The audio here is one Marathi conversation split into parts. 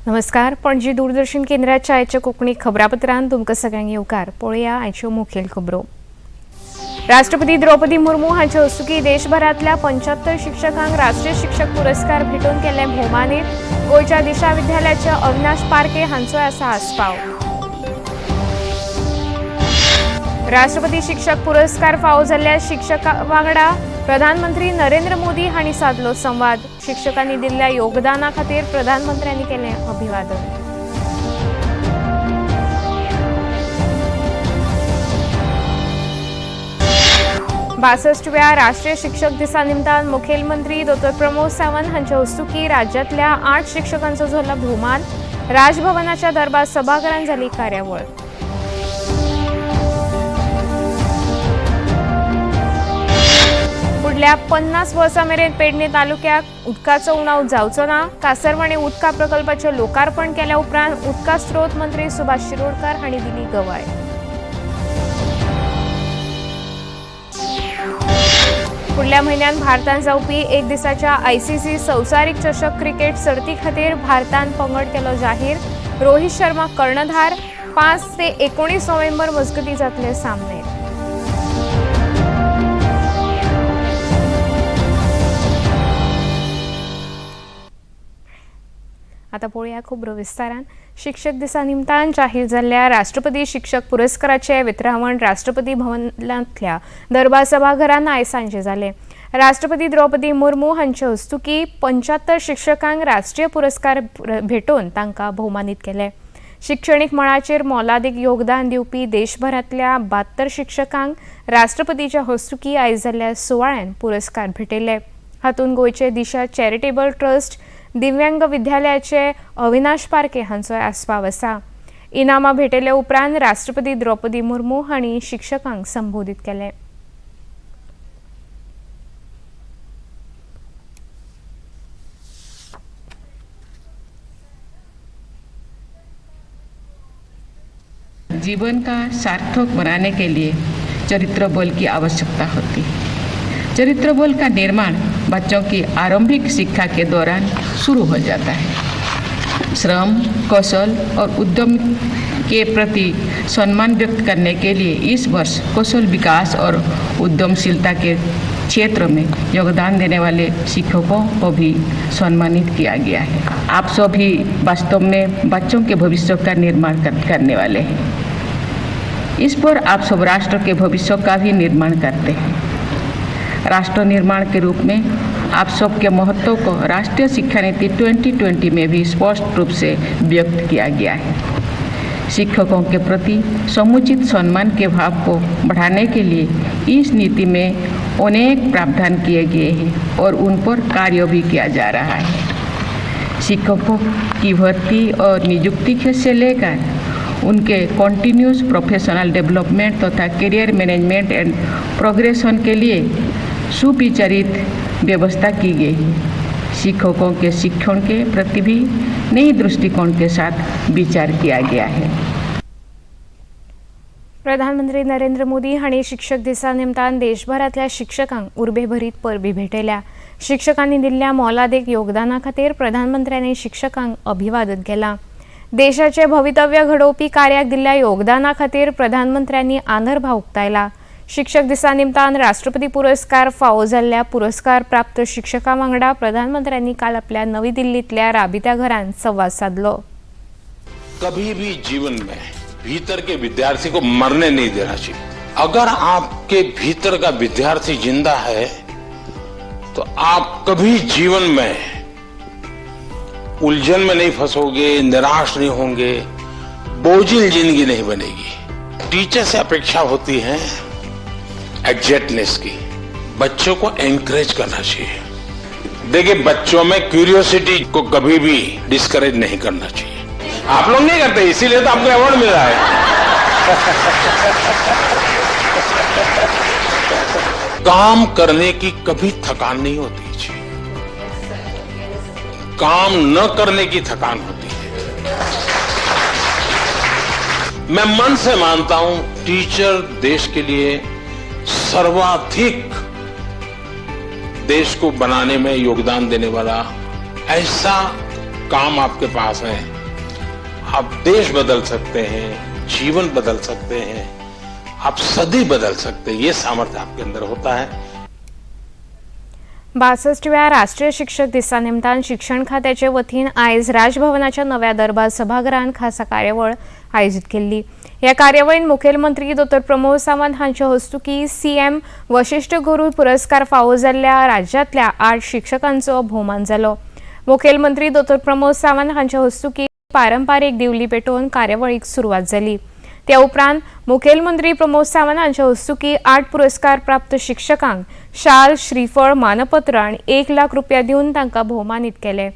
नमस्कार. पणजी दूरदर्शन केंद्राच्या आयच्या कोकणी खबरापत्रांत तुमकां सगळ्यांक येवकार. पळोवया आयच्यो मुखेल खबरो. राष्ट्रपती द्रौपदी मुर्मू हांचे हस्तुकीं देशभरांतल्या 75 शिक्षकांक राष्ट्रीय शिक्षक पुरस्कार भेटोवन केले भोवमानीत. गोंयच्या दिशा विद्यालयाचे अविनाश पारखे हांचोय आसा आस्पाव. राष्ट्रपती शिक्षक पुरस्कार फावो जाल्ल्या शिक्षकां वांगडा प्रधानमंत्री नरेंद्र मोदी हांणी साधलो संवाद. शिक्षकांनी दिल्ल्या योगदाना खातीर प्रधानमंत्र्यांनी केलें अभिवादन. 62व्या राष्ट्रीय शिक्षक दिसा निमतान मुखेलमंत्री डॉ. प्रमोद सावंत हांचे हस्तुकीं राज्यांतल्या 8 शिक्षकांचो जालो भोवमान. राजभवनाच्या दरबार सभाघरांत जाली कार्यावळ. फुडल्या 50 वर्सां मेरेन पेडणे तालुक्याक उदकाचो उणाव जावचो ना. कासरवाणे उदका प्रकल्पाचें लोकार्पण केल्या उपरांत उदका स्त्रोत मंत्री सुभाष शिरोडकार हांणी दिली गवाय. फुडल्या म्हयन्यात भारतांत जावपी एक दिसाच्या ICC संवसारीक चषक क्रिकेट सर्ती खातीर भारतान पंगड केलो जाहीर. रोहित शर्मा कर्णधार. 5 ते 19 नोव्हेंबर मजगतीं जातले सामने. आता पळोवया खबरो विस्तारान. शिक्षक दिसा निमतान जाहीर जाल्ल्या राष्ट्रपती शिक्षक पुरस्काराचे वितरावण राष्ट्रपती भवनांतल्या दरबार सभाघरांत आयज सांजे जालें. राष्ट्रपती द्रौपदी मुर्मू हांचे हस्तुकीं 75 शिक्षकांक राष्ट्रीय पुरस्कार भेटोवन तांकां भोवमानीत केले. शिक्षणीक मळाचेर मोलादीक योगदान दिवपी देशभरांतल्या 72 शिक्षकांक राष्ट्रपतीच्या हस्तुकीं आयज जाल्ल्या सुवाळ्यान पुरस्कार भेटयले. हातूंत गोंयचे दिशा चॅरिटेबल ट्रस्ट, दिव्यांग विद्यालयाचे अविनाश पारखे हांचोय आस्पाव आसा. इनामां भेटयले उपरांत राष्ट्रपती द्रौपदी मुर्मू हांणी शिक्षकांक संबोधीत केलें. जीवन का सार्थक बनाने के लिए चरित्र बल की आवश्यकता होती है. चरित्र बल का निर्माण बच्चों की आरंभिक शिक्षा के दौरान शुरू हो जाता है. श्रम, कौशल और उद्यम के प्रति सम्मान व्यक्त करने के लिए इस वर्ष कौशल विकास और उद्यमशीलता के क्षेत्र में योगदान देने वाले शिक्षकों को भी सम्मानित किया गया है. आप सभी वास्तव में बच्चों के भविष्य का निर्माण करने वाले हैं. इस पर आप सब राष्ट्र के भविष्य का भी निर्माण करते हैं. राष्ट्र निर्माण के रूप में आप सबके महत्व को राष्ट्रीय शिक्षा नीति 2020 में भी स्पष्ट रूप से व्यक्त किया गया है. शिक्षकों के प्रति समुचित सम्मान के भाव को बढ़ाने के लिए इस नीति में अनेक प्रावधान किए गए हैं और उन पर कार्य भी किया जा रहा है. शिक्षकों की भर्ती और नियुक्ति से लेकर उनके कंटिन्यूस प्रोफेशनल डेवलपमेंट तथा करियर मैनेजमेंट एंड प्रोग्रेशन के लिए सुविचारित व्यवस्था की गई है. शिक्षकों के शिक्षण के प्रति भी नई दृष्टिकोण के साथ विचार किया गया है. प्रधानमंत्री नरेंद्र मोदी हांणी शिक्षक दिसा निमतान देशभरांतल्या शिक्षकांक उर्बेभरीत परबी भेटयल्या. शिक्षकांनी दिल्ल्या मोलादीक योगदाना खातीर प्रधानमंत्र्यांनी शिक्षकांक अभिवादन केलां. देशाचे भवितव्य घडोवपी कार्याक दिल्ल्या योगदाना खातीर प्रधानमंत्र्यांनी आदरभाव उक्तायला. शिक्षक दिसा निमतान राष्ट्रपती पुरस्कार फावो जाल्ल्या पुरस्कार प्राप्त शिक्षकां वांगडा प्रधानमंत्र्यांनी काल आपल्या नवी दिल्लीतल्या राबित्या घरांत संवाद साधलो. कभी भी जीवन में भीतर के विद्यार्थी को मरने नहीं देना चाहिए. अगर आपके भीतर का विद्यार्थी जिंदा है तो आप कभी जीवन में उलझन में नहीं फंसोगे, निराश नहीं होंगे, बोझिल जिंदगी नहीं बनेगी. टीचर से अपेक्षा होती है एग्जैक्टनेस की. बच्चों को एनकरेज करना चाहिए. देखिए, बच्चों में क्यूरियोसिटी को कभी भी डिस्करेज नहीं करना चाहिए. आप लोग नहीं करते, इसीलिए तो आपको अवार्ड मिल रहा है. काम करने की कभी थकान नहीं होती चाहिए. काम न करने की थकान होती है. मैं मन से मानता हूं टीचर देश के लिए सर्वाधिक देश को बनाने में योगदान देने वाला ऐसा काम आपके पास है, आप देश बदल सकते हैं, जीवन बदल सकते हैं, आप सदी बदल सकते हैं। ये सामर्थ्य आपके अंदर होता है। 62व्या राष्ट्रीय शिक्षक दिसा निमतान शिक्षण खात्याचे वतीन आयज राजभवनाच्या नव्या दरबार सभागृहान खासा कार्यावळ आयोजित केल्ली। ह्या कार्यावळीन मुखेलमंत्री डॉ. प्रमोद सावंत हांच्या हस्तुकी सीएम वशिष्ठ गुरू पुरस्कार फावो जाल्ल्या राज्यांतल्या 8 शिक्षकांचो भोवमान जालो। मुखेलमंत्री डॉ. प्रमोद सावंत हांच्या हस्तुकी पारंपारीक दिवली पेटोवन कार्यावळीक सुरवात जाली। त्या उपरांत मुखेलमंत्री प्रमोद सावंत हांच्या हस्तुकी 8 पुरस्कार प्राप्त शिक्षकांक शाल, श्रीफळ, मानपत्र आनी 1 लाख रुपया दिवन तांकां भोवमानीत केले।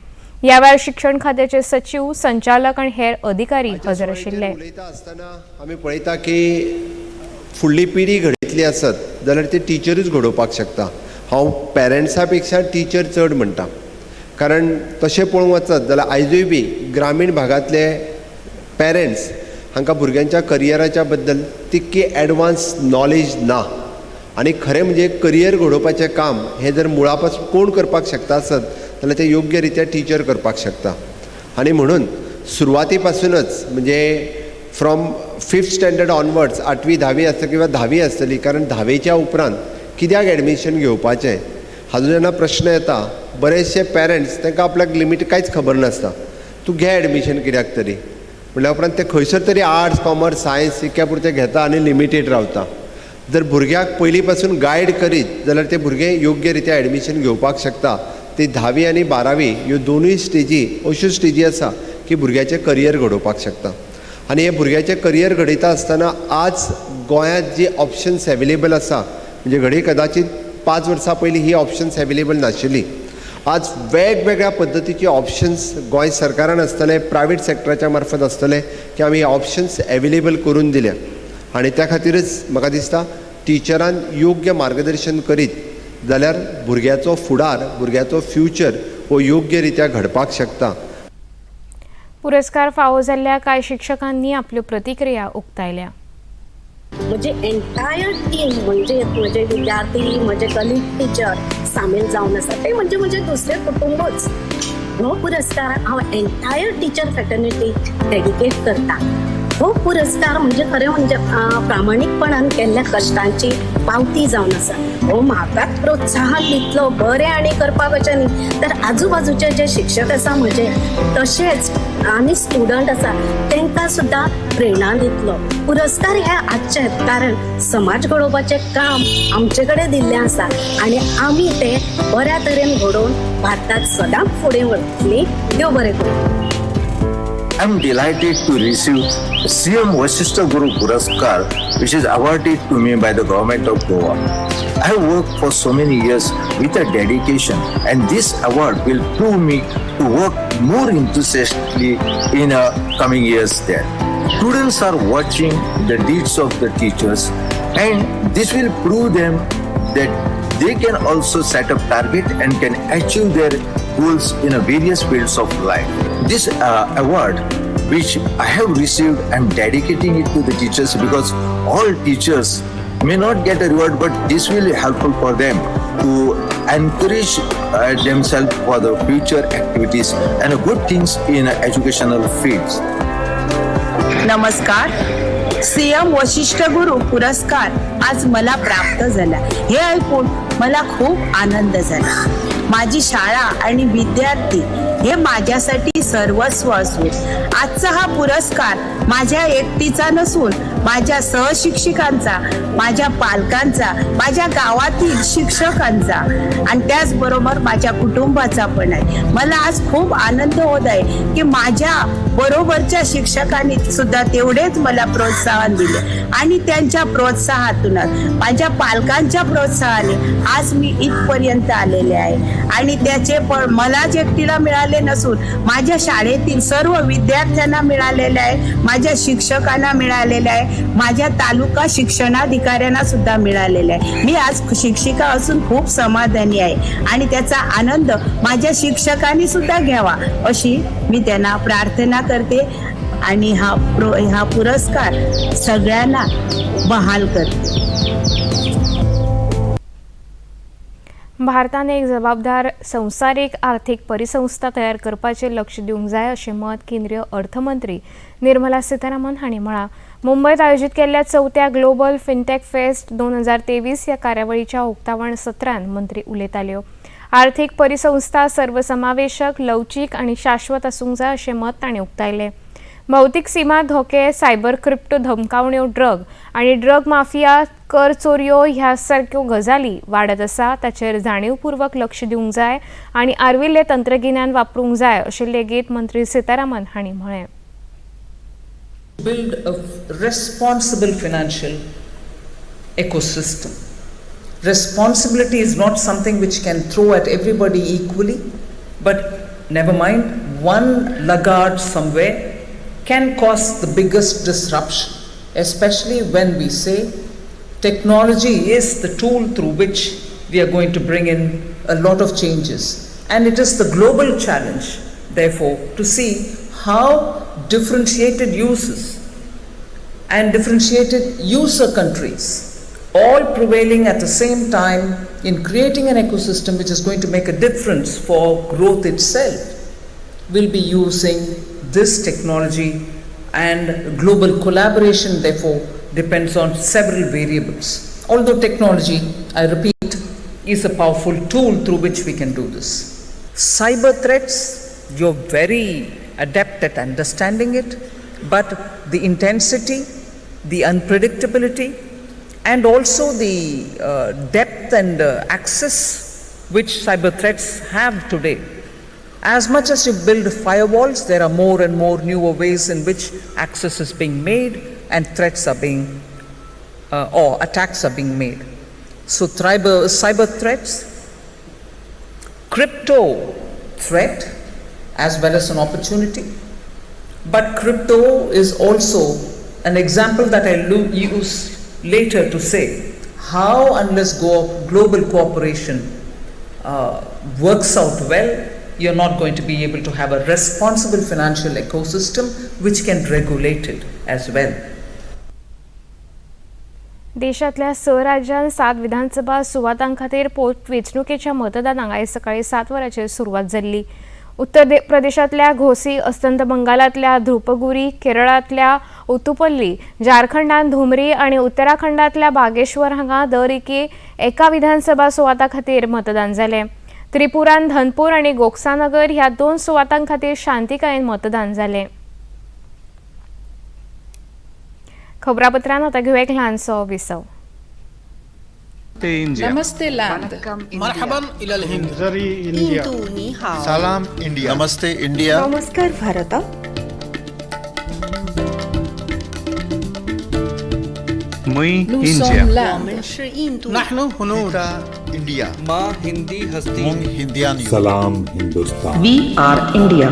ह्या वेळार शिक्षण खात्याचे सचिव, संचालक आनी हेर अधिकारी हजर आशिल्ले। आमी पळयता की फुडली पिढी घडयतली आसत जाल्यार ती टिचरूच घडोवपाक शकता। हांव पेरंट्सा पेक्षा टीचर चड म्हणटा, कारण तशें पळोवंक वचत जाल्यार आयजूय बी ग्रामीण भागांतले पेरंट्स हांकां भुरग्यांच्या करियराच्या बद्दल तितकी एडवान्स नॉलेज ना, आनी खरें म्हणजे करियर घडोवपाचें काम हें जर मुळा पासून कोण करपाक शकता आसत जाल्यार ते योग्य रित्या टीचर करपाक शकता। आनी म्हणून सुरवाती पासूनच म्हणजे फ्रॉम 5th स्टँडर्ड ऑनवर्ड्स 8वी 10वी आसता किंवा 10वी आसतली, कारण 10वेच्या उपरांत कित्याक एडमिशन घेवपाचें हाजो जेन्ना प्रश्न येता, बरेचशे पेरंट्स तांकां आपल्याक लिमीट कांयच खबर नासता। तूं घे एडमिशन कित्याक तरी म्हणल्या उपरांत ते खंयसर तरी आर्ट्स, कॉमर्स, सायन्स इतक्या पुरते घेता आनी लिमिटेड रावता। जर भुरग्याक पयलीं पासून गायड करीत जाल्यार ते भुरगे योग्य रित्या एडमिशन घेवपाक शकता। ती 10वी आनी 12वी ह्यो दोनूय स्टेजी अश्यो स्टेजी आसा की भुरग्याचें करियर घडोवपाक शकता। आनी हे भुरग्याचें करियर घडयता आसतना आज गोंयांत जी ऑप्शन्स एवेलेबल आसा, म्हणजे घडी कदाचित 5 वर्सां पयलीं ही ऑप्शन्स एवेलेबल नाशिल्ली। आज वेगवेगळ्या पद्दतीचे ऑप्शन्स गोंय सरकारान आसतले, प्रायवेट सेक्टराच्या मार्फत आसतले की आमी ऑप्शन्स एवेलेबल करून दिल्या। आनी त्या खातीरच म्हाका दिसता टिचरान योग्य मार्गदर्शन करीत जाल्यार भुरग्याचो फुडार, भुरग्याचो फ्युचर हो योग्य रित्या घडपाक शकता। पुरस्कार फावो जाल्ल्या कांय शिक्षकांनी आपल्यो प्रतिक्रिया उक्तायल्या। म्हणजे एंटायर टीम म्हणजे म्हजे विद्यार्थी, म्हजे कलीग टीचर सामील जावन आसा ते म्हणजे म्हजे दुसरे कुटुंबच। हो पुरस्कार हांव एंटायर टीचर फॅटर्निटी डेडिकेट करता। हो पुरस्कार म्हणजे खरें म्हणजे प्रामाणीकपणान केल्ल्या कश्टांची पावती जावन आसा। हो म्हाका प्रोत्साहन दितलो बरें आनी करपाक अशें न्ही, तर आजूबाजूचे जे शिक्षक आसा म्हजे तशेंच आनी स्टुडंट आसा तांकां सुद्दां प्रेरणा दितलो। पुरस्कार हे आजचे कारण समाज घडोवपाचें काम आमचे कडेन दिल्लें आसा आनी आमी ते बऱ्या तरेन घडोवन भारताक सदांच फुडें व्हरतलीं। देव बरें करूं। I'm delighted to receive CM Vasishtha Guru Puraskar, which is awarded to me by the government of Goa. I have worked for so many years with a dedication, and this award will prove me to work more enthusiastically in coming years there. Students are watching the deeds of the teachers, and this will prove them that they can also set up target and can achieve their goals in various fields of life. This award which I have received, I am dedicating it to the teachers because all teachers may not get a reward, but this will be helpful for them to encourage themselves for the future activities and good things in educational fields. नमस्कार। सीएम वशिष्ठ गुरु पुरस्कार आज मला प्राप्त झाला, हे ऐकून मला खूप आनंद झाला। माझी शाळा आणि विद्यार्थी हे माझ्यासाठी सर्वस्व असून आजचा हा पुरस्कार माझ्या एकटीचा नसून माझ्या सहशिक्षिकांचा, माझ्या पालकांचा, माझ्या गावातील शिक्षकांचा आणि त्याचबरोबर माझ्या कुटुंबाचा पण आहे। मला आज खूप आनंद होत आहे की माझ्या बरोबरच्या शिक्षकांनी सुद्धा तेवढेच मला प्रोत्साहन दिले आणि त्यांच्या प्रोत्साहातूनच, माझ्या पालकांच्या प्रोत्साहाने आज मी इथपर्यंत आलेले आहे। आणि त्याचे पण मलाच एकटीला मिळाले नसून माझ्या शाळेतील सर्व विद्यार्थ्यांना मिळालेले आहे, माझ्या शिक्षकांना मिळालेले आहे, माझ्या तालुका शिक्षणाधिकाऱ्यांना सुद्धा मिळालेले आहे। मी आज शिक्षिका असून खूप समाधानी आहे आणि त्याचा आनंद माझ्या शिक्षकांनी सुद्धा घ्यावा अशी मी त्यांना प्रार्थना करते आणि हा पुरस्कार सगळ्यांना बहाल करते। भारतान एक जबाबदार संवसारीक आर्थिक परिसंस्था तयार करपाचेर लक्ष दिवंक जाय अशें मत केंद्रीय अर्थमंत्री निर्मला सीतारामन हांणी म्हळां. मुंबईत आयोजीत केल्ल्या 4थ्या ग्लोबल फिनटेक फेस्ट 2023 ह्या कार्यावळीच्या उक्तावण सत्रांत मंत्री उलयताल्यो. आर्थीक परिसंस्था सर्वसमावेशक, लवचीक आनी शाश्वत आसूंक जाय अशें मत तांणी उक्तायलें. भौतीक सीमा धोके, सायबर क्रिप्टो धमकावण्यो, ड्रग आनी ड्रग माफिया, कर चोरयो ह्या सारक्यो गजाली वाडत आसा ताचेर जाणीवपूर्वक लक्ष दिवंक जाय आनी आर्विल्लें तंत्रगिन्यान वापरूंक जाय अशें लेगीत मंत्री सीतारामन हांणी म्हळें. Build a responsible financial ecosystem. Responsibility is not something which can throw at everybody equally, but never mind, one laggard somewhere can cause the biggest disruption, especially when we say technology is the tool through which we are going to bring in a lot of changes. And it is the global challenge, therefore, to see how differentiated uses and differentiated user countries all prevailing at the same time in creating an ecosystem which is going to make a difference for growth itself will be using this technology, and global collaboration therefore depends on several variables. Although technology, I repeat, is a powerful tool through which we can do this. Cyber threats, you're very adept at understanding it, but the intensity, the unpredictability, and also the depth and access which cyber threats have today. As much as you build firewalls, there are more and more newer ways in which access is being made and threats are being or attacks are being made. So cyber threats, crypto threat as well as an opportunity. But crypto is also an example that I'll use later to say how, unless global cooperation works out well, you're not going to be able to have a responsible financial ecosystem which can regulate it as well. देशातल्या 6 राज्यांत 7 विधानसभा सुवातां खातीर पोटवेंचणुकेच्या मतदानाक आयज सकाळी 7 वरांचेर सुरवात जाल्ली. उत्तर प्रदेशातल्या घोसी, अस्तंत बंगालातल्या ध्रुपगुरी, केरळातल्या उतुपल्ली, झारखंडांत धुमरी आनी उत्तराखंडातल्या बागेश्वर हांगा दर एका विधानसभा सुवाता खातीर मतदान जालें. त्रिपुरांत धनपूर आनी गोक्सानगर ह्या 2 सुवातां खातीर शांतिकायेन मतदान जालें. खबरापत्रांत आतां घेवया एक ल्हानसो विसव. नमस्ते लैंड, मरहबन इलल हिंद, जरी इंडिया, सलाम इंडिया, नमस्ते इंडिया, नमस्कार भारत. मुई Nous इंडिया, sommes l'Inde. नहनु हुनूर इंडिया, माँ हिंदी हस्ती, हिंदियान सलाम Hindustan. We are India.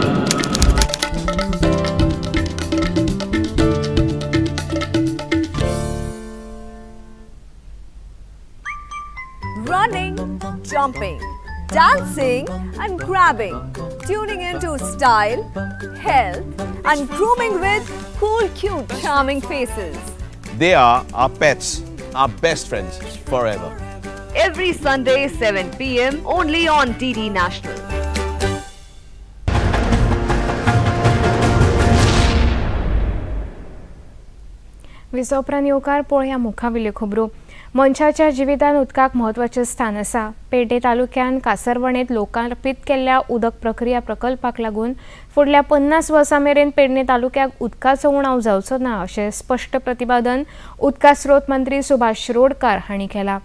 Running, jumping, dancing and grabbing, tuning into style, health and grooming with cool, cute, charming faces. They are our pets, our best friends forever. Every Sunday 7 p.m. only on DD National. विसोपरांत येवकार पळोवया मुखावेल्यो खबरो. मनशाच्या जिवितांत उदकाक म्हत्वाचें स्थान आसा. पेडणे तालुक्यान कासरवणेंत लोकार्पीत केल्ल्या उदक प्रक्रिया प्रकल्पाक लागून फुडल्या 50 वर्सां मेरेन पेडणे तालुक्याक उदकाचो उणाव जावचो ना अशें स्पश्ट प्रतिपादन उदका स्रोत मंत्री सुभाष शिरोडकार हांणी केलां.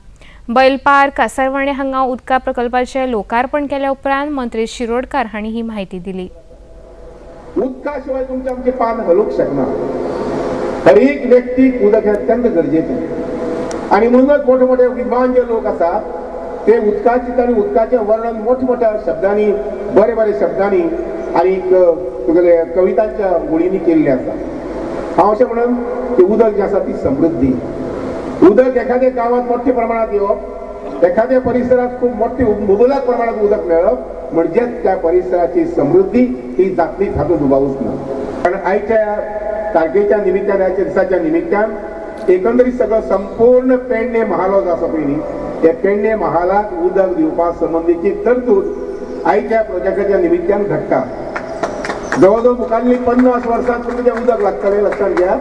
बैलपार कासरवणे हांगा उदका प्रकल्पाचें लोकार्पण केल्या उपरांत मंत्री शिरोडकार हांणी ही म्हायती दिली. उदका शिवाय तुमचे आमचे पान हलूंक शकना. हर एक व्यक्तीक उदक हे अत्यंत गरजेचें आणि म्हणूनच मोठे मोठे विद्वान जे लोक असतात ते उदकाची आणि उदकाचे वर्णन मोठमोठ्या शब्दांनी, बरे बरे शब्दांनी आणि तुगेले कवितांच्या गोडींनी केल्ले आसा. हांव अशें म्हणून की उदक जे आसा ती समृद्धी. उदक एखाद्या गांवांत मोठ्या प्रमाणात येवप, एखाद्या परिसरात खूब मोठे मुबलक प्रमाणात उदक मेळप म्हणजेच त्या परिसराची समृद्धी ही जातलीच हातूंत दुबावूच ना. कारण आयच्या तारखेच्या निमित्तान, आयच्या दिसाच्या निमित्तान एकंदरीत सगळं संपूर्ण पेडणे महालो जो आसा पळय न्ही त्या पेडणे महालाक उदक दिवपा संबंधीची तरतूद आयच्या प्रोजेक्टाच्या निमित्तान घडटा. जवळजवळ मुखाल्ली 50 वर्सां तुमकां जें उदक लागतलें लक्षात घ्या.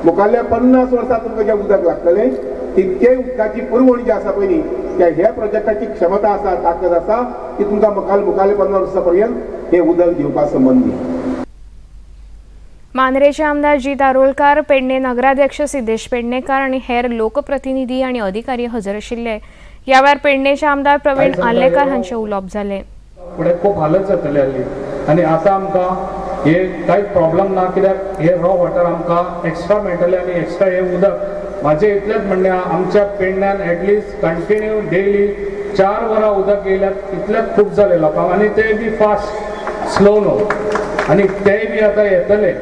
मुखाल्ल्या 50 वर्सां तुमकां जें उदक लागतलें तितकेय उदकाची पुरवण जी आसा पळय त्या ह्या प्रोजेक्टाची क्षमता आसा, ताकद आसा की तुमकां मुखाल्ले 50 वर्सां पर्यंत हे उदक दिवपा संबंधी. मांद्रेचे आमदार जी दारोलकार, पेडणे नगराध्यक्ष सिद्धेश पेडणेकार आणि हेर लोकप्रतिनिधी आणि अधिकारी हजर आशिल्ले. ह्या वेळार पेडणेचे आमदार प्रवीण आलेकर हांचे उलोवप जालें. फुडें खूब हालत जातली आसली आनी आतां आमकां हे कांयच प्रॉब्लम ना, कित्याक हे रॉ वॉटर आमकां एक्स्ट्रा मेळटलें आनी एक्स्ट्रा हे उदक म्हाजें इतलेंच म्हणणें आमच्या पेडण्यान एटलिस्ट कंटिन्यू डेली 4 वरां उदक येयल्यात इतलेंच खूब जालें लोकांक, आनी ते बी फास्ट, स्लो न्हू, आनी तेय बी आतां येतले.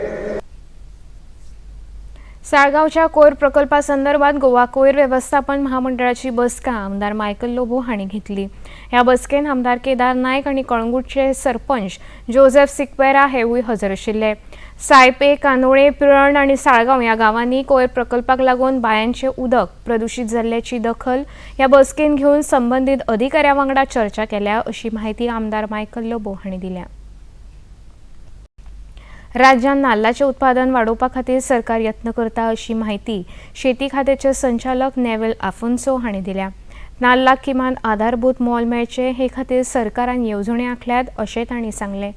साळगांवच्या कोयर प्रकल्पा संदर्भात गोवा कोयर वेवस्थापन महामंडळाची बसका आमदार मायकल लोबो हांणी घेतली. ह्या बसकेन आमदार केदार नायक आनी कळंगूटचे सरपंच जोसेफ सिक्वेरा हेवूय हजर आशिल्ले. सायपे, कानोळे, पिळण आनी साळगांव ह्या गांवांनी कोयर प्रकल्पाक लागून बांयांचें उदक प्रदूषित जाल्ल्याची दखल ह्या बसकेन घेवन संबंदीत अधिकाऱ्यां वांगडा चर्चा केल्या, अशी माहिती आमदार मायकल लोबो हांणी दिल्या. राज्यात नाल्लाचें उत्पादन वाडोवपा खातीर सरकार यत्न करता, अशी माहिती शेती खात्याचे संचालक नेवल आफोन्सो हांणी दिल्या. नाल्लाक किमान आधारभूत मोल मेळचें हे खातीर सरकारान येवजण्यो आंखल्यात, अशें तांणी सांगलें.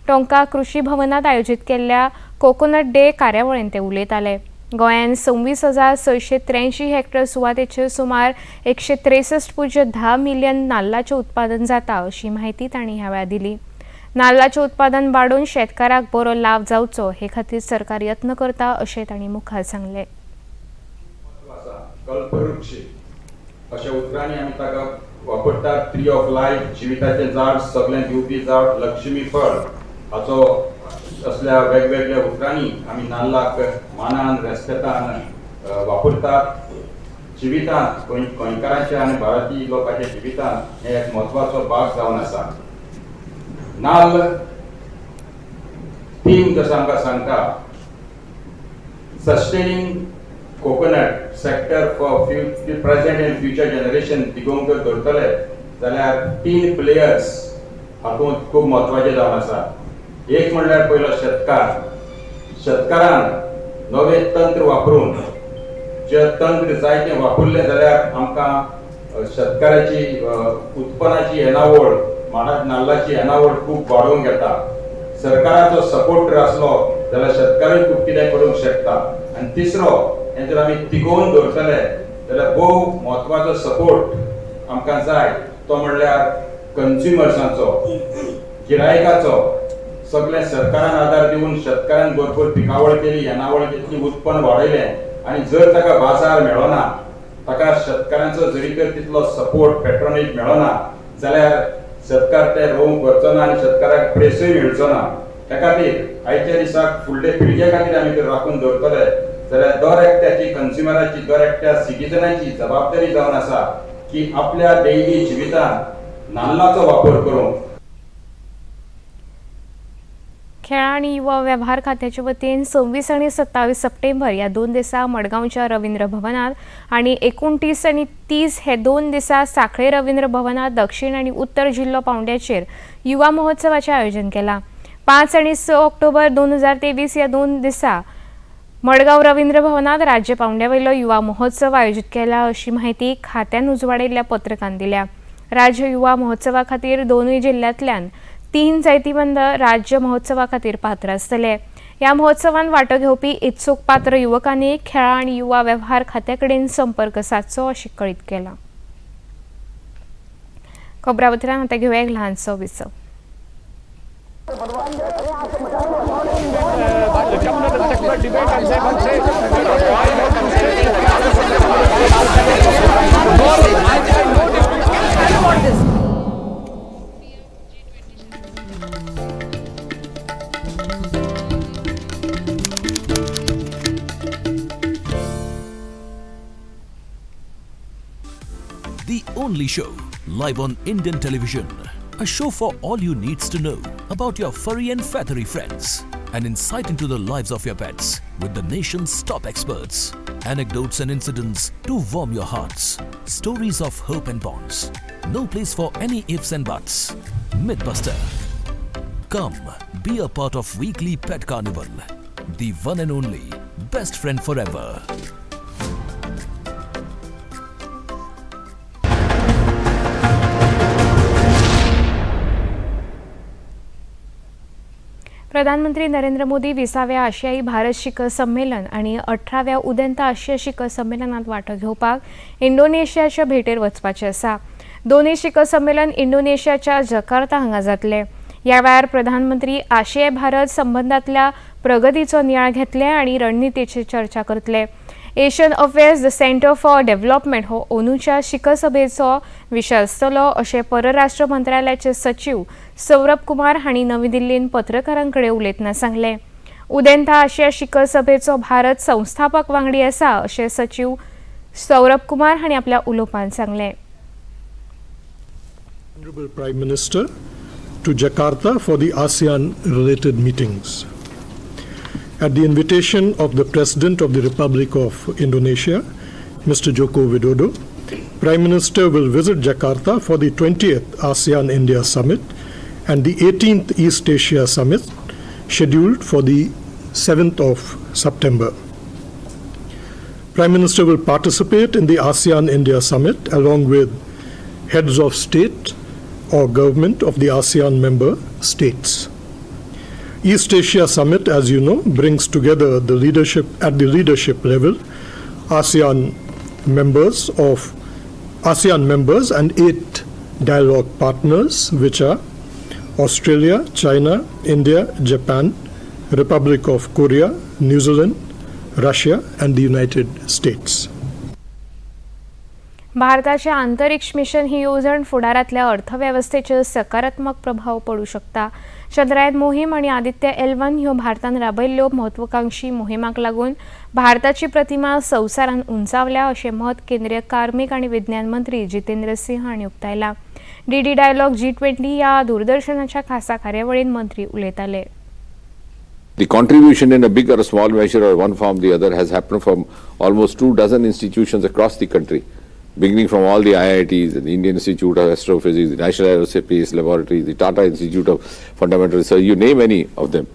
टोंका कृषी भवनात आयोजीत केल्ल्या कोकोनट डे कार्यावळींत ते उलयताले. गोंयांत 26,683 हेक्टर सुवातेचेर सुमार 163.10 मिलियन नाल्लाचें उत्पादन जाता, अशी माहिती तांणी ह्या वेळार दिली. नाल्लाचें उत्पादन वाडून शेतकाराक बरो लाव जावचो हे खातीर सरकार यत्न करता, अशें तांणी मुखार सांगलें. कल्पवृक्ष अशा उतरांनी आमी ताका वापरतात. ट्री ऑफ लायफ, जिविताचें झाड, सगळ्यांक दिवपी झाड, लक्ष्मी फळ हाचो असल्या वेगवेगळ्या उतरांनी आमी नाल्लाक मानान, रेस्पेतान वापरतात. जिवितांत गोंयकारांच्या आनी भारतीय लोकांच्या जिवितांत हे एक म्हत्वाचो भाग जावन आसा. नाल्ल थीम जसो आमकां सांगता, sustaining coconut sector for present and future generation तिगोवंक जर धरतले जाल्यार 3 प्लेयर्स हातूंत खूब म्हत्वाचे जावन आसा. एक म्हणल्यार पयलो शेतकार. शेतकारान नवे तंत्र वापरून जे तंत्र जाय तें वापरलें जाल्यार आमकां शेतकाराची उत्पन्नाची येणावळ, नाल्लाची येणावळ खूब वाडोवंक येता. सरकाराचो सपोर्ट जर आसलो जाल्यार शेतकारूय खूब कितें करूंक शकता. आनी तिसरो, हे जर आमी तिगोवन दवरतले जाल्यार भोव म्हत्वाचो सपोर्ट आमकां जाय, तो म्हणल्यार कन्झ्युमर्सांचो, गिरायकाचो. सगळे सरकारान आदार दिवन शेतकारान भरपूर पिकावळ केली, येणावळ घेतली, उत्पन्न वाडयलें, आनी जर ताका बाजार मेळना, ताका शेतकारांचो जरी तर तितलो सपोर्ट, पॅट्रोनेज मेळना जाल्यार शेतकार ते रोवंक वचचो ना आनी शेतकाराक प्रेसूय मेळचो ना. त्या खातीर आयच्या दिसाक फुडले पिळगे खातीर आमी जर राखून दवरतले जाल्यार दर एकट्याची, कन्झ्युमराची, दर एकट्या सिटीजनाची जबाबदारी जावन आसा की आपल्या डेली जिवितांत नाल्लाचो वापर करूंक. खेळा आणि युवा वेव्हार खात्याच्या वतीन 26 आणि 27 सप्टेंबर ह्या 2 दिसा मडगांवच्या रवींद्र भवनात आणि 29 आणि 30 हे 2 दिसा सांखळे रवींद्र भवनात दक्षिण आणि उत्तर जिल्लो पावंड्याचेर युवा महोत्सवाचे आयोजन केला. 5 आणि 6 ऑक्टोबर 2023 ह्या 2 दिसा मडगांव रवींद्र भवनात राज्य पावंड्यावयलो युवा महोत्सव आयोजीत केला, अशी माहिती खात्यान उजवाडिल्ल्या पत्रकान दिल्या. राज्य युवा महोत्सवा खातीर दोनूय जिल्ल्यांतल्यान 3 जायतीबंद राज्य महोत्सवा खातीर पात्र आसतले. ह्या महोत्सवान वांटो घेवपी इत्सूक पात्र युवकांनी खेळा आनी युवा वेव्हार खात्या कडेन संपर्क सादचो, अशें कळीत केलां. खबरांतल्यान आतां घेवया एक ल्हानसो विसव. The only show live on Indian television. A show for all you needs to know about your furry and feathery friends. An insight into the lives of your pets with the nation's top experts. Anecdotes and incidents to warm your hearts. stories of hope and bonds. No place for any ifs and buts. Mythbuster. Come, be a part of weekly Pet Carnival. The one and only best friend forever. प्रधानमंत्री नरेंद्र मोदी 20व्या आशियाई भारत शिखर संमेलन आणि 18व्या उदेंत आशिया शिखर संमेलनात वांटो घेवपाक इंडोनेशियाच्या भेटेर वचपाचे आसा. दोन्ही शिखर संमेलन इंडोनेशियाच्या जकार्ता हांगा जातले. ह्या वेळार प्रधानमंत्री आशियाई भारत संबंधांतल्या प्रगतीचो नियाळ घेतले आणि रणनीतीचेर चर्चा करतले. Asian affairs the centre for development हो ओनूच्या शिखर सभेचो विशय आसतलो अशें परराष्ट्र मंत्रालयाचे सचिव सौरभ कुमार हांणी नवी दिल्लींत पत्रकारांकडे उलयतना सांगलें. उदेंत आशिया शिखर सभेचो भारत संस्थापक वांगडी आसा अशें सचिव सौरभ कुमार हांणी आपल्या उलोवपांत सांगलें. Honorable Prime Minister to Jakarta for the ASEAN related meetings. At the invitation of the President of the Republic of Indonesia, Mr. Joko Widodo, Prime Minister will visit Jakarta for the 20th ASEAN-India Summit and the 18th East Asia Summit, scheduled for the 7th of September. Prime Minister will participate in the ASEAN-India Summit along with heads of state or government of the ASEAN member states. East Asia Summit, as you know, brings together the leadership at the leadership level, ASEAN members and 8 dialogue partners, which are Australia, China, India, Japan, Republic of Korea, New Zealand, Russia and the United States. भारताचे अंतरिक्ष मिशन ही येवजण फुडारांतल्या अर्थवेवस्थेचेर सकारात्मक प्रभाव पडू शकता. चंद्रयान मोहीम आणि आदित्य L1 ह्यो भारतान राबयल्ल्यो म्हत्वाकांक्षी मोहिमाक लागून भारताची प्रतिमा संवसारांत उंचावल्या अशें मत केंद्रीय कार्मिक आणि विज्ञान मंत्री जितेंद्र सिंह हांणी उक्तायलां. DD डायलॉग G20 ह्या दूरदर्शनाच्या खासा कार्यावळींत मंत्री उलयताले. The contribution in a big or a small measure or one form or the other has happened from almost 24 institutions across the country, beginning from all the IITs, the Indian Institute of Astrophysics, the National Aerospace Laboratory, the Tata Institute of Fundamental Research, you name any of them.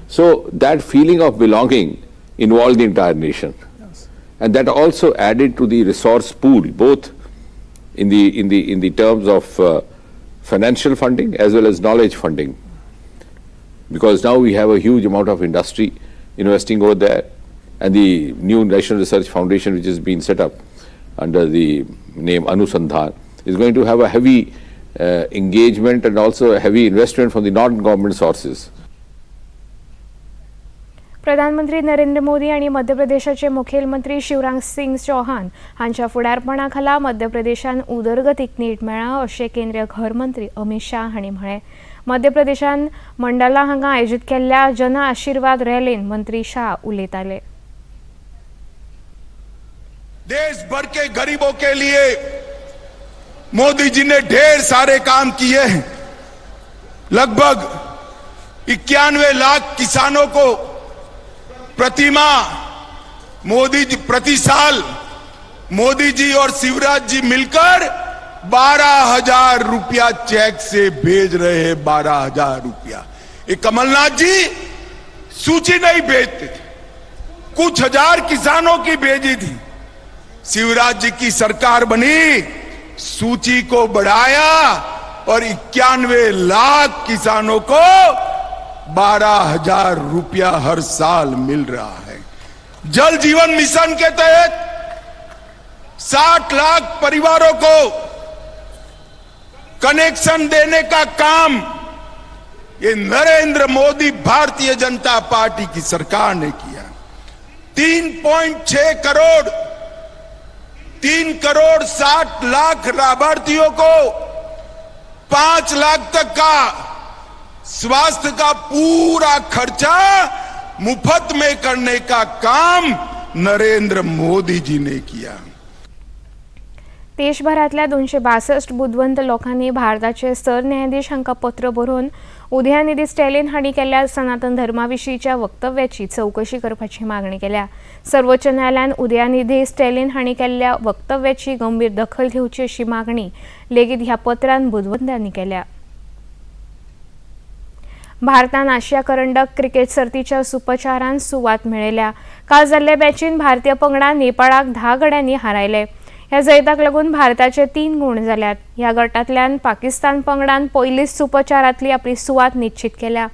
So that feeling of belonging involved the entire nation. Yes. And that also added to the resource pool, both in the terms of financial funding as well as knowledge funding. Because now we have a huge amount of industry investing over there, and the new National Research Foundation, which has been set up under the name Anusandhan, is going to have a heavy engagement and also a heavy investment from the non-government sources. प्रधानमंत्री नरेंद्र मोदी आणि मध्य प्रदेशाचे मुखेलमंत्री शिवराज सिंग चौहान हांच्या फुडारपणाखाला मध्य प्रदेशान उदरगतीक नेट मेळ्ळा अशें केंद्रीय घर मंत्री अमित शाह हांणी म्हळें. मध्य प्रदेशान मंडाला हांगा आयोजीत केल्ल्या जन आशीर्वाद रॅलीन मंत्री शाह उलयताले. देश भर के गरीबों के लिए मोदी जी ने ढेर सारे काम किए हैं. लगभग 91 लाख किसानों को प्रति साल मोदी जी और शिवराज जी मिलकर 12,000 रुपया चेक से भेज रहे हैं. 12,000 रुपया. ये कमलनाथ जी सूची नहीं भेजते थे, कुछ हजार किसानों की भेजी थी. शिवराज जी की सरकार बनी, सूची को बढ़ाया और 91 लाख किसानों को 12,000 रुपया हर साल मिल रहा है. जल जीवन मिशन के तहत 60 लाख परिवारों को कनेक्शन देने का काम ये नरेंद्र मोदी भारतीय जनता पार्टी की सरकार ने किया. 3.6 करोड़ 3,60 लाख लाभार्थियों को 5 लाख तक का स्वास्थ्य का पूरा खर्चा मुफ्त में करने का काम नरेंद्र मोदी जी ने किया. देशभरातल्या 262 बुदवंत लोकांनी भारताचे सरन्यायाधीश हांकां पत्र बरोवन उदयनिधी स्टॅलिन हांणी केल्ल्या सनातन धर्माविशींच्या वक्तव्याची चवकशी करपाची मागणी केल्या. सर्वोच्च न्यायालयान उदयनिधी स्टॅलिन हांणी केल्ल्या वक्तव्याची गंभीर दखल घेवची अशी मागणी लेगीत ह्या पत्रांत बुदवंतांनी केल्या. भारतान आशिया करंडक क्रिकेट सर्तीच्या सुपरचारांत सुवात मेळयल्या. काल जाल्ले मॅचीन भारतीय पंगडान नेपाळाक 10 गड्यांनी हारयले. ह्या जैताक लागून भारताचे 3 गुण जाल्यात. ह्या गटांतल्यान पाकिस्तान पंगडान पयलीच सुपरचारांतली आपली सुवात निश्चित केल्या.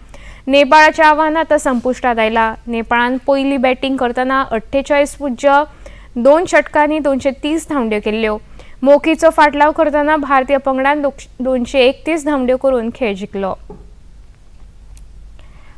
नेपाळाचें आव्हान आतां संपुश्टांत आयलां. नेपाळान पयली बॅटिंग करतना 48.2 षटकांनी 230 धांवड्यो केल्ल्यो. मोखीचो फाटलाव करतना भारतीय पंगडान 231 धांवड्यो करून खेळ जिखलो.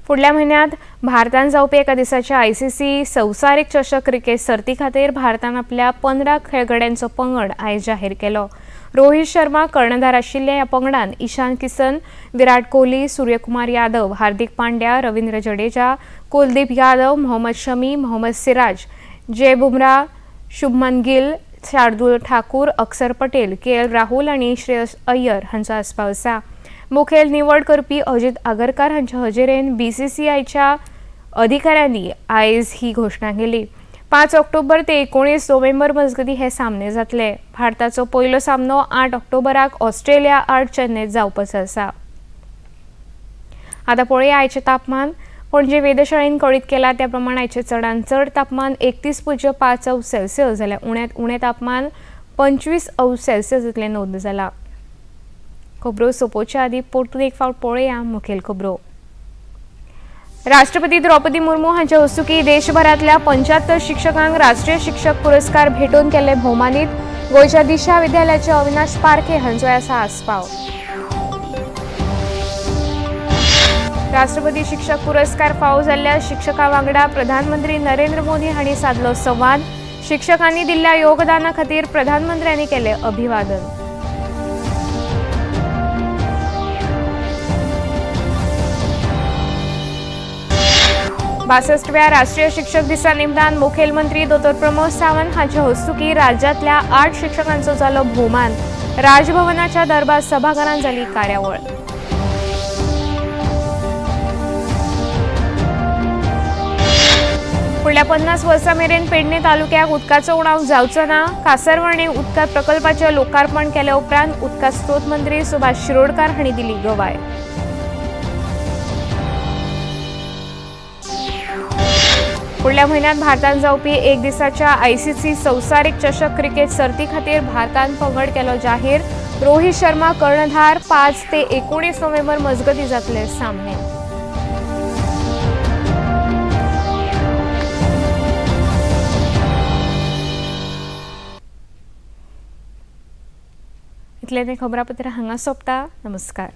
फुडल्या म्हयन्यांत भारतान जावपी एका दिसाच्या ICC संवसारीक चषक क्रिकेट सर्ती खातीर भारतान आपल्या 15 खेळगड्यांचो पंगड आयज जाहीर केलो. रोहित शर्मा कर्णधार आशिल्ल्या ह्या पंगडान ईशान किशन, विराट कोहली, सूर्यकुमार यादव, हार्दिक पांड्या, रवींद्र जडेजा, कुलदीप यादव, मोहम्मद शमी, मोहम्मद सिराज, जय बुमराह, शुभमन गिल, शार्दुल ठाकूर, अक्षर पटेल, KL राहुल आनी श्रेयस अय्यर हांचो आस्पाव आसा. मुखेल निवड करपी अजित आगरकार हांच्या हजेरेन BCCIच्या अधिकाऱ्यांनी आयज ही घोशणा केली. 5 ऑक्टोबर ते 19 नोव्हेंबर मजगती हे सामने जातले. भारताचो पयलो सामनो 8 ऑक्टोबराक ऑस्ट्रेलिया आड चेन्नयत जावपाचो आसा. आतां पळोवया आयचें तापमान. पणजे वेधशाळेन कळीत केला त्या प्रमाण आयचें चडांत चड तापमान 31.5 अंश सेल्सियस जाल्यार उण्यांत उणें तापमान 25 अंश सेल्सियस इतलें नोंद जालां. खबरो सोंपोवच्या आदीं परतून एक फावट पळोवया मुखेल खबरो. राष्ट्रपती द्रौपदी मुर्मू हांचे हस्तुकीं देशभरातल्या 75 शिक्षकांक राष्ट्रीय शिक्षक पुरस्कार भेटोवन केले भोवमानीत. गोंयच्या दिशा विद्यालयाचे अविनाश पारखे हांचो आसा आस्पाव. राष्ट्रपती शिक्षक पुरस्कार फावो जाल्ल्या शिक्षकां वांगडा प्रधानमंत्री नरेंद्र मोदी हांणी साधलो संवाद. शिक्षकांनी दिल्ल्या योगदाना खातीर प्रधानमंत्र्यांनी केले अभिवादन. बासष्टव्या राष्ट्रीय शिक्षक दिसा निमतान मुखेलमंत्री डॉ. प्रमोद सावंत हांच्या हस्तुकीं राज्यांतल्या 8 शिक्षकांचो जालो भोवमान. राजभवनाच्या दरबार सभाघरांत जाली कार्यावळ. फुडल्या 50 वर्सां मेरेन पेडणे तालुक्याक उदकाचो उणाव जावचो ना. कासरवणी उदका प्रकल्पाचें लोकार्पण केले उपरांत उदका स्त्रोत मंत्री सुभाष शिरोडकार हांणी दिली गवाय. फुडल्या म्हयन्यांत भारतांत जावपी एक दिसाच्या ICC संवसारीक चषक क्रिकेट सर्ती खातीर भारतान पंगड केलो जाहीर. रोहित शर्मा कर्णधार. 5 ते 19 नोव्हेंबर मजगती जातले सामने. इतलें तें खबरापत्र हांगा सोंपता. नमस्कार.